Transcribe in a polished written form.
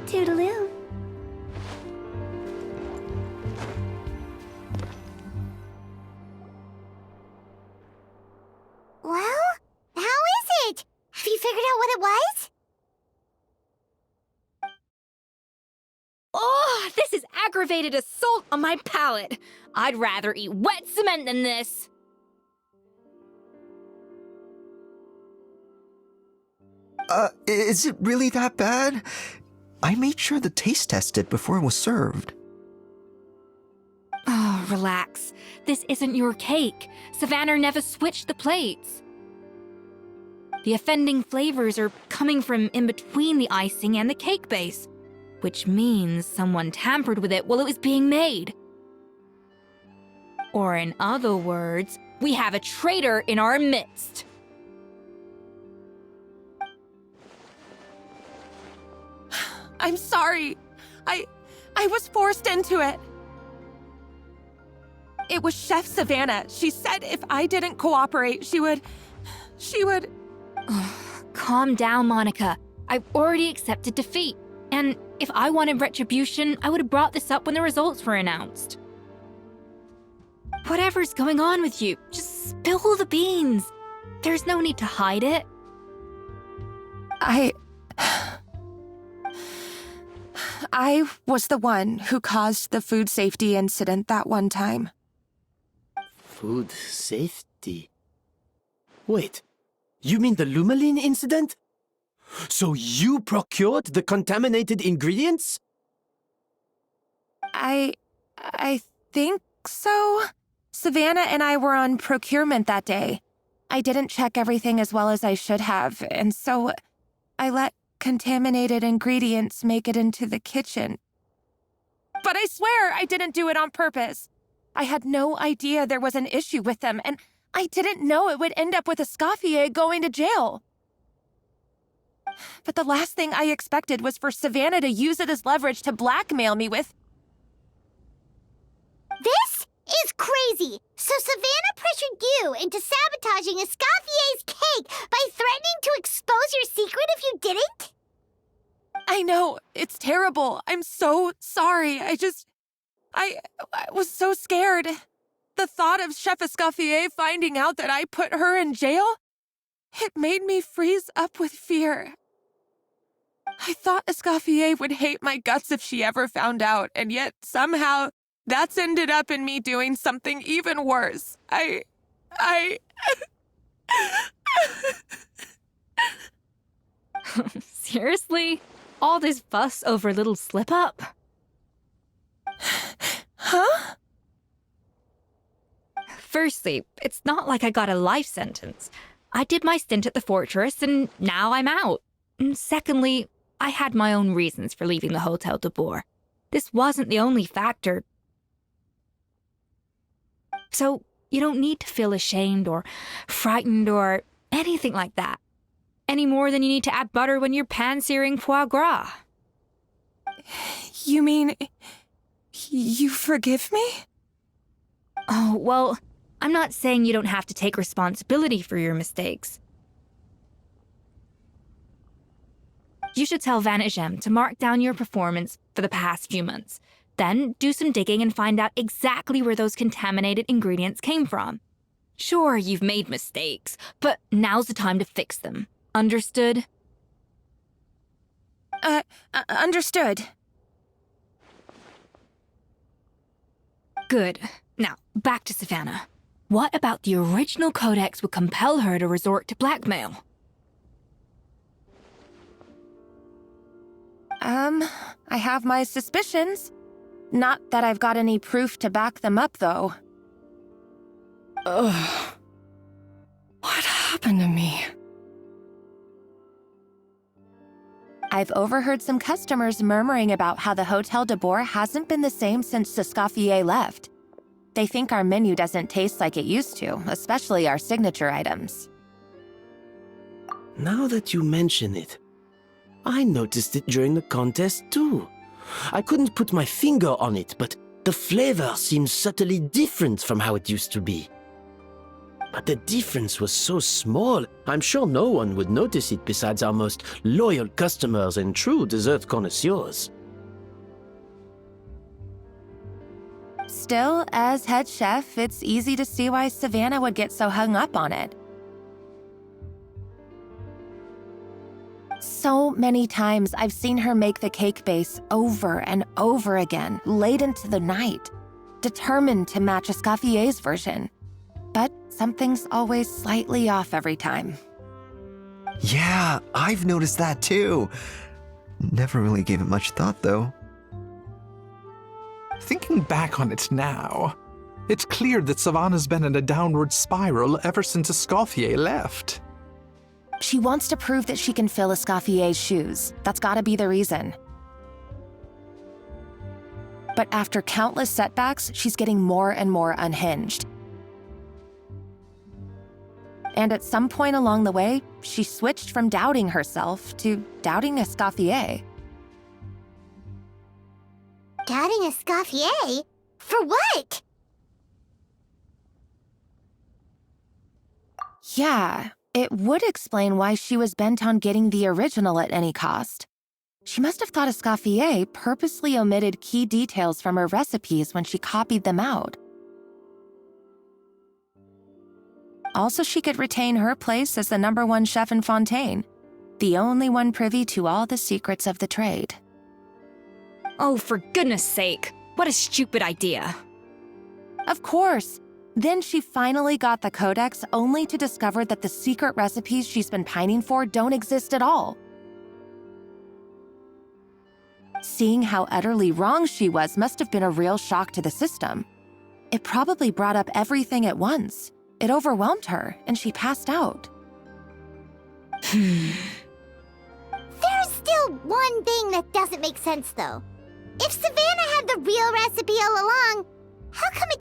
Toodaloo. Well, how is it? Have you figured out what it was? Oh, this is aggravated assault on my palate. I'd rather eat wet cement than this. Is it really that bad? I made sure the taste tested before it was served. Oh, relax. This isn't your cake. Savannah never switched the plates. The offending flavors are coming from in between the icing and the cake base, which means someone tampered with it while it was being made. Or in other words, we have a traitor in our midst. I'm sorry. I was forced into it. It was Chef Savannah. She said if I didn't cooperate, she would... Calm down, Monica. I've already accepted defeat. And if I wanted retribution, I would have brought this up when the results were announced. Whatever's going on with you, just spill the beans. There's no need to hide it. I was the one who caused the food safety incident that one time. Food safety? Wait, you mean the Lumaline incident? So you procured the contaminated ingredients? I think so. Savannah and I were on procurement that day. I didn't check everything as well as I should have, and so I let contaminated ingredients make it into the kitchen. But I swear I didn't do it on purpose. I had no idea there was an issue with them, and I didn't know it would end up with a Scoffier going to jail. But the last thing I expected was for Savannah to use it as leverage to blackmail me with... This is crazy! So Savannah pressured you into sabotaging a Scoffier's cake by threatening to expose your secret if you didn't? I know, it's terrible. I'm so sorry. I was so scared. The thought of Chef Scoffier finding out that I put her in jail, it made me freeze up with fear. I thought Scoffier would hate my guts if she ever found out, and yet somehow that's ended up in me doing something even worse. Seriously? All this fuss over a little slip-up? Huh? Firstly, it's not like I got a life sentence. I did my stint at the fortress, and now I'm out. And secondly, I had my own reasons for leaving the Hotel de Boer. This wasn't the only factor. So, you don't need to feel ashamed or frightened or anything like that. Any more than you need to add butter when you're pan-searing foie gras. You mean... you forgive me? Oh, well, I'm not saying you don't have to take responsibility for your mistakes. You should tell Vanagem to mark down your performance for the past few months. Then do some digging and find out exactly where those contaminated ingredients came from. Sure, you've made mistakes, but now's the time to fix them. Understood? Understood. Good. Now, back to Savannah. What about the original codex would compel her to resort to blackmail? I have my suspicions. Not that I've got any proof to back them up, though. Ugh. What happened to me? I've overheard some customers murmuring about how the Hotel de Boer hasn't been the same since the Scoffier left. They think our menu doesn't taste like it used to, especially our signature items. Now that you mention it, I noticed it during the contest too. I couldn't put my finger on it, but the flavor seems subtly different from how it used to be. But the difference was so small, I'm sure no one would notice it besides our most loyal customers and true dessert connoisseurs. Still, as head chef, it's easy to see why Savannah would get so hung up on it. So many times I've seen her make the cake base over and over again, late into the night, determined to match Escoffier's version. But something's always slightly off every time. Yeah, I've noticed that too. Never really gave it much thought, though. Thinking back on it now, it's clear that Savannah's been in a downward spiral ever since Scoffier left. She wants to prove that she can fill Escoffier's shoes. That's gotta be the reason. But after countless setbacks, she's getting more and more unhinged. And at some point along the way, she switched from doubting herself to doubting Scoffier. Doubting Scoffier? For what? Yeah, it would explain why she was bent on getting the original at any cost. She must have thought Scoffier purposely omitted key details from her recipes when she copied them out. Also, she could retain her place as the #1 chef in Fontaine, the only one privy to all the secrets of the trade. Oh, for goodness sake. What a stupid idea. Of course. Then she finally got the codex only to discover that the secret recipes she's been pining for don't exist at all. Seeing how utterly wrong she was must have been a real shock to the system. It probably brought up everything at once. It overwhelmed her, and she passed out. There's still one thing that doesn't make sense, though. If Savannah had the real recipe all along, how come it